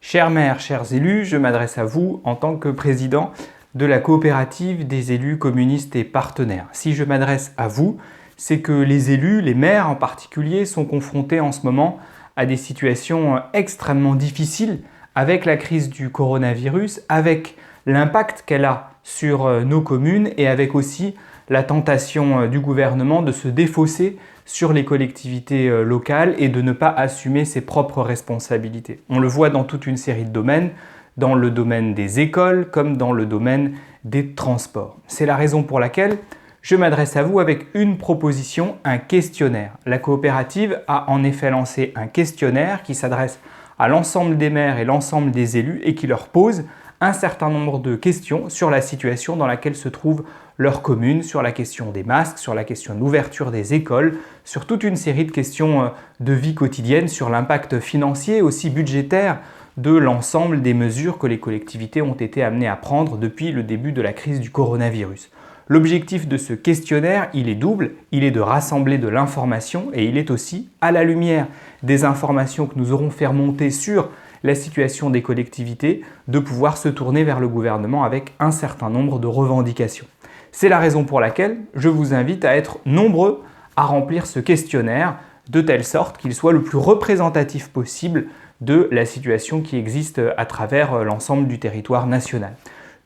Chers maires, chers élus, je m'adresse à vous en tant que président de la coopérative des élus communistes et partenaires. Si je m'adresse à vous, c'est que les élus, les maires en particulier, sont confrontés en ce moment à des situations extrêmement difficiles avec la crise du coronavirus, avec l'impact qu'elle a sur nos communes et avec aussi la tentation du gouvernement de se défausser sur les collectivités locales et de ne pas assumer ses propres responsabilités. On le voit dans toute une série de domaines, dans le domaine des écoles comme dans le domaine des transports. C'est la raison pour laquelle je m'adresse à vous avec une proposition, un questionnaire. La coopérative a en effet lancé un questionnaire qui s'adresse à l'ensemble des maires et l'ensemble des élus et qui leur pose un certain nombre de questions sur la situation dans laquelle se trouve leur commune, sur la question des masques, sur la question de l'ouverture des écoles, sur toute une série de questions de vie quotidienne, sur l'impact financier, aussi budgétaire, de l'ensemble des mesures que les collectivités ont été amenées à prendre depuis le début de la crise du coronavirus. L'objectif de ce questionnaire, il est double, il est de rassembler de l'information et il est aussi, à la lumière des informations que nous aurons fait remonter sur la situation des collectivités, de pouvoir se tourner vers le gouvernement avec un certain nombre de revendications. C'est la raison pour laquelle je vous invite à être nombreux à remplir ce questionnaire de telle sorte qu'il soit le plus représentatif possible de la situation qui existe à travers l'ensemble du territoire national.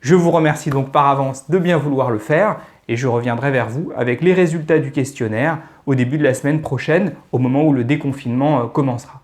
Je vous remercie donc par avance de bien vouloir le faire et je reviendrai vers vous avec les résultats du questionnaire au début de la semaine prochaine, au moment où le déconfinement commencera.